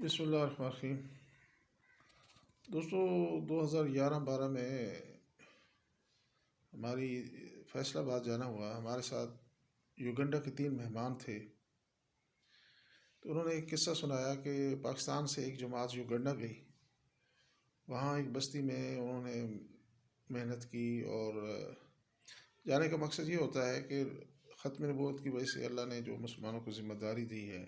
بسم اللہ الرحمن الرحیم۔ دوستو، 2011-12 میں ہماری فیصل آباد جانا ہوا۔ ہمارے ساتھ یوگنڈا کے 3 مہمان تھے، تو انہوں نے ایک قصہ سنایا کہ پاکستان سے ایک جماعت یوگنڈا گئی۔ وہاں ایک بستی میں انہوں نے محنت کی، اور جانے کا مقصد یہ ہوتا ہے کہ ختم نبوت کی وجہ سے اللہ نے جو مسلمانوں کو ذمہ داری دی ہے،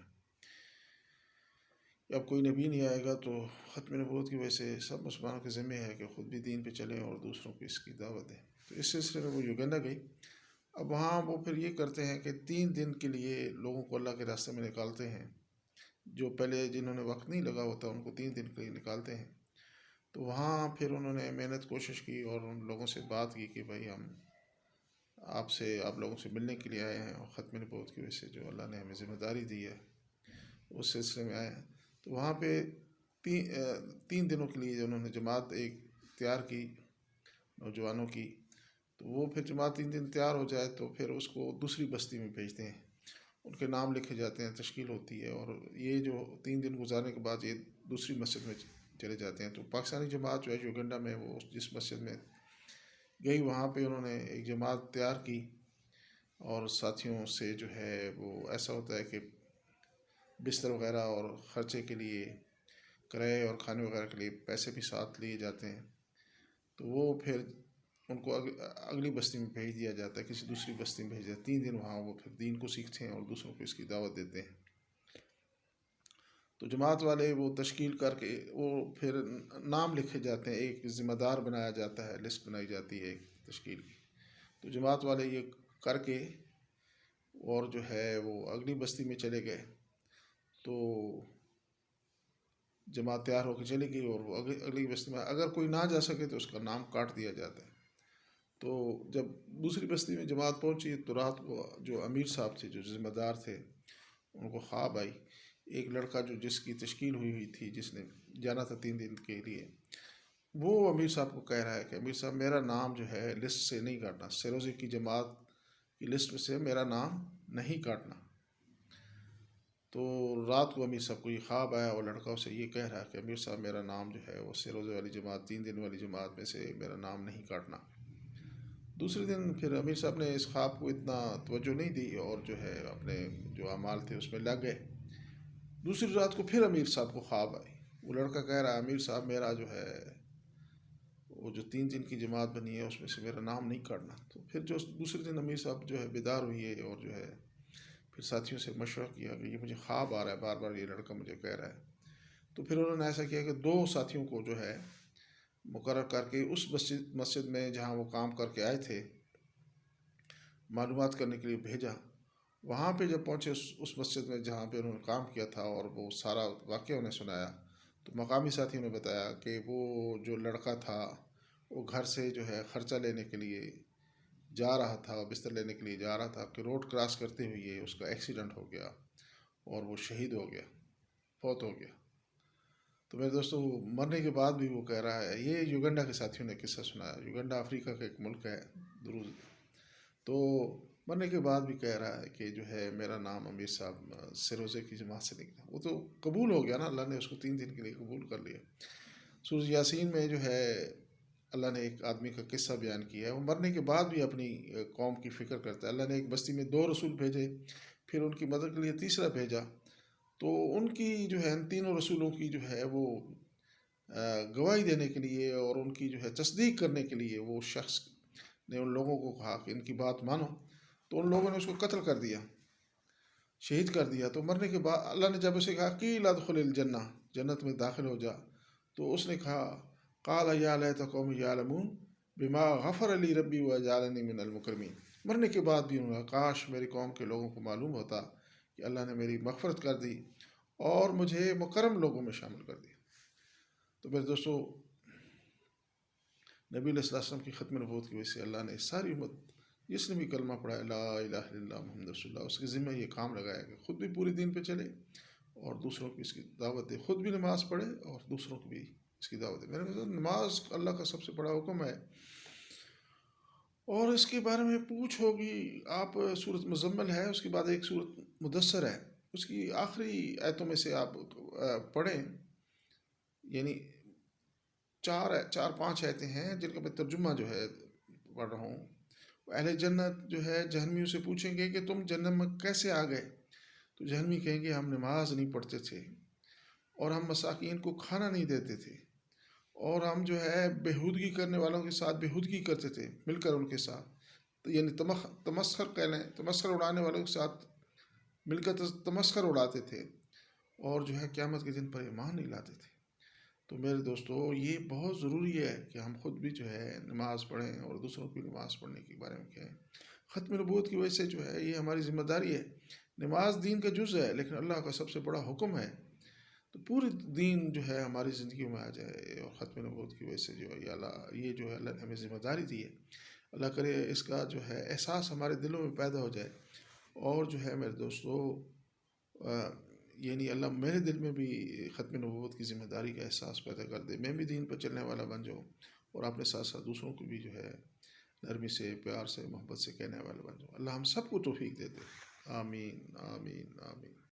اب کوئی نبی نہیں آئے گا، تو ختم نبوت کی وجہ سے سب مسلمانوں کے ذمہ ہے کہ خود بھی دین پہ چلیں اور دوسروں کو اس کی دعوت دیں۔ تو اس سلسلے میں وہ یوگنڈا گئی۔ اب وہاں وہ پھر یہ کرتے ہیں کہ 3 دن کے لیے لوگوں کو اللہ کے راستے میں نکالتے ہیں۔ جو پہلے جنہوں نے وقت نہیں لگا ہوتا ان کو 3 دن کے لیے نکالتے ہیں۔ تو وہاں پھر انہوں نے محنت کوشش کی اور ان لوگوں سے بات کی کہ بھائی ہم آپ لوگوں سے ملنے کے لیے آئے ہیں، اور ختم نبوت کی وجہ سے جو اللہ نے ہمیں ذمہ داری دی ہے اس سلسلے میں آئے ہیں۔ تو وہاں پہ 3 دنوں کے لیے انہوں نے جماعت ایک تیار کی نوجوانوں کی۔ تو وہ پھر جماعت 3 دن تیار ہو جائے تو پھر اس کو دوسری بستی میں بھیجتے ہیں، ان کے نام لکھے جاتے ہیں، تشکیل ہوتی ہے، اور یہ جو 3 دن گزارنے کے بعد یہ دوسری مسجد میں چلے جاتے ہیں۔ تو پاکستانی جماعت جو ہے یوگنڈا میں، وہ جس مسجد میں گئی وہاں پہ انہوں نے ایک جماعت تیار کی، اور ساتھیوں سے جو ہے وہ ایسا ہوتا ہے کہ بستر وغیرہ اور خرچے کے لیے، کرائے اور کھانے وغیرہ کے لیے پیسے بھی ساتھ لیے جاتے ہیں۔ تو وہ پھر ان کو اگلی بستی میں بھیج دیا جاتا ہے، کسی دوسری بستی میں بھیج دیا۔ 3 دن وہاں وہ پھر دین کو سیکھتے ہیں اور دوسروں کو اس کی دعوت دیتے ہیں۔ تو جماعت والے وہ تشکیل کر کے وہ پھر نام لکھے جاتے ہیں، ایک ذمہ دار بنایا جاتا ہے، لسٹ بنائی جاتی ہے ایک تشکیل کی۔ تو جماعت والے یہ کر کے اور جو ہے وہ اگلی بستی میں چلے گئے۔ تو جماعت تیار ہو کے چلی گئی، اور وہ اگلی بستی میں اگر کوئی نہ جا سکے تو اس کا نام کاٹ دیا جاتا ہے۔ تو جب دوسری بستی میں جماعت پہنچی تو رات کو جو امیر صاحب تھے، جو ذمہ دار تھے، ان کو خواب آئی۔ ایک لڑکا جس کی تشکیل ہوئی تھی، جس نے جانا تھا 3 دن کے لیے، وہ امیر صاحب کو کہہ رہا ہے کہ امیر صاحب میرا نام جو ہے لسٹ سے نہیں کاٹنا، سیروزے کی جماعت کی لسٹ میں سے میرا نام نہیں کاٹنا۔ تو رات کو امیر صاحب کو یہ خواب آیا، اور لڑکا اسے یہ کہہ رہا ہے کہ امیر صاحب میرا نام جو ہے وہ سیروزے والی جماعت 3 دن والی جماعت میں سے میرا نام نہیں کاٹنا۔ دوسرے دن پھر امیر صاحب نے اس خواب کو اتنا توجہ نہیں دی، اور جو ہے اپنے جو اعمال تھے اس میں لگ گئے۔ دوسری رات کو پھر امیر صاحب کو خواب آئی۔ وہ لڑکا کہہ رہا ہے امیر صاحب میرا جو ہے وہ جو 3 دن کی جماعت بنی ہے اس میں سے میرا نام نہیں کاٹنا۔ تو پھر جو دوسرے دن امیر صاحب جو ہے بیدار ہوئی ہے، اور جو ہے پھر ساتھیوں سے مشورہ کیا کہ یہ مجھے خواب آ رہا ہے، بار بار یہ لڑکا مجھے کہہ رہا ہے۔ تو پھر انہوں نے ایسا کیا کہ 2 ساتھیوں کو جو ہے مقرر کر کے اس مسجد میں جہاں وہ کام کر کے آئے تھے معلومات کرنے کے لیے بھیجا۔ وہاں پہ جب پہنچے اس مسجد میں جہاں پہ انہوں نے کام کیا تھا، اور وہ سارا واقعہ انہیں سنایا، تو مقامی ساتھیوں نے بتایا کہ وہ جو لڑکا تھا وہ گھر سے جو ہے خرچہ لینے کے لیے جا رہا تھا، بستر لینے کے لیے جا رہا تھا، کہ روڈ کراس کرتے ہوئے اس کا ایکسیڈنٹ ہو گیا اور وہ شہید ہو گیا، فوت ہو گیا۔ تو میرے دوستو، مرنے کے بعد بھی وہ کہہ رہا ہے، یہ یوگنڈا کے ساتھیوں نے قصہ سنایا۔ یوگنڈا افریقہ کا ایک ملک ہے، دروز۔ تو مرنے کے بعد بھی کہہ رہا ہے کہ جو ہے میرا نام امیر صاحب سیروزے کی جماعت سے نکلا۔ وہ تو قبول ہو گیا نا، اللہ نے اس کو 3 دن کے لیے قبول کر لیا۔ سورہ یاسین میں جو ہے اللہ نے ایک آدمی کا قصہ بیان کیا ہے، وہ مرنے کے بعد بھی اپنی قوم کی فکر کرتا ہے۔ اللہ نے ایک بستی میں 2 رسول بھیجے، پھر ان کی مدد کے لیے تیسرا بھیجا۔ تو ان کی جو ہے ان 3 رسولوں کی جو ہے وہ گواہی دینے کے لیے اور ان کی جو ہے تصدیق کرنے کے لیے وہ شخص نے ان لوگوں کو کہا کہ ان کی بات مانو۔ تو ان لوگوں نے اس کو قتل کر دیا، شہید کر دیا۔ تو مرنے کے بعد اللہ نے جب اسے کہا قیل ادخل الجنہ، جنت میں داخل ہو جا، تو اس نے کہا قال یا لیت قومی یعلمون بما غفر لی ربی وجعلنی من المکرمین۔ مرنے کے بعد بھی انہوں نے کاش میری قوم کے لوگوں کو معلوم ہوتا کہ اللہ نے میری مغفرت کر دی اور مجھے مکرم لوگوں میں شامل کر دیا۔ تو میرے دوستو، نبی علیہ السلام کی ختم نبوت کی وجہ سے اللہ نے ساری امت، جس نے بھی کلمہ پڑھا لا الہ الا اللہ محمد رسول اللہ، اس کے ذمہ یہ کام لگایا کہ خود بھی پوری دین پہ چلے اور دوسروں کو اس کی دعوت دے، خود بھی نماز پڑھے اور دوسروں کو بھی اس کی دعوت دے۔ میرے دوستو، نماز اللہ کا سب سے بڑا حکم ہے، اور اس کے بارے میں پوچھ ہوگی آپ۔ سورۃ مزمل ہے، اس کے بعد ایک سورۃ مدثر ہے۔ اس کی آخری آیتوں میں سے آپ پڑھیں، یعنی چار پانچ آیتیں ہیں جن کا میں ترجمہ جو ہے پڑھ رہا ہوں۔ اہل جنت جو ہے جہنمیوں سے پوچھیں گے کہ تم جنت میں کیسے آ گئے؟ تو جہنمی کہیں گے ہم نماز نہیں پڑھتے تھے، اور ہم مساکین کو کھانا نہیں دیتے تھے، اور ہم جو ہے بےہودگی کرنے والوں کے ساتھ بےہودگی کرتے تھے مل کر ان کے ساتھ، تو یعنی تمسخر کہہ لیں، تمسخر اڑانے والوں کے ساتھ مل کر تمسخر اڑاتے تھے، اور جو ہے قیامت کے دن پر ایمان نہیں لاتے تھے۔ تو میرے دوستو، یہ بہت ضروری ہے کہ ہم خود بھی جو ہے نماز پڑھیں اور دوسروں کی نماز پڑھنے کے بارے میں کہیں۔ ختم نبوت کی وجہ سے جو ہے یہ ہماری ذمہ داری ہے۔ نماز دین کا جز ہے، لیکن اللہ کا سب سے بڑا حکم ہے، تو پوری دین جو ہے ہماری زندگیوں میں آ جائے، اور ختم نبوت کی وجہ سے جو ہے یہ جو ہے اللہ نے ہمیں ذمہ داری دی ہے، اللہ کرے اس کا جو ہے احساس ہمارے دلوں میں پیدا ہو جائے، اور جو ہے میرے دوستو یعنی اللہ میرے دل میں بھی ختم نبوت کی ذمہ داری کا احساس پیدا کر دے، میں بھی دین پر چلنے والا بن جاؤں، اور اپنے ساتھ ساتھ دوسروں کو بھی جو ہے نرمی سے، پیار سے، محبت سے کہنے والا بن جاؤں۔ اللہ ہم سب کو توفیق دے دے۔ آمین آمین آمین۔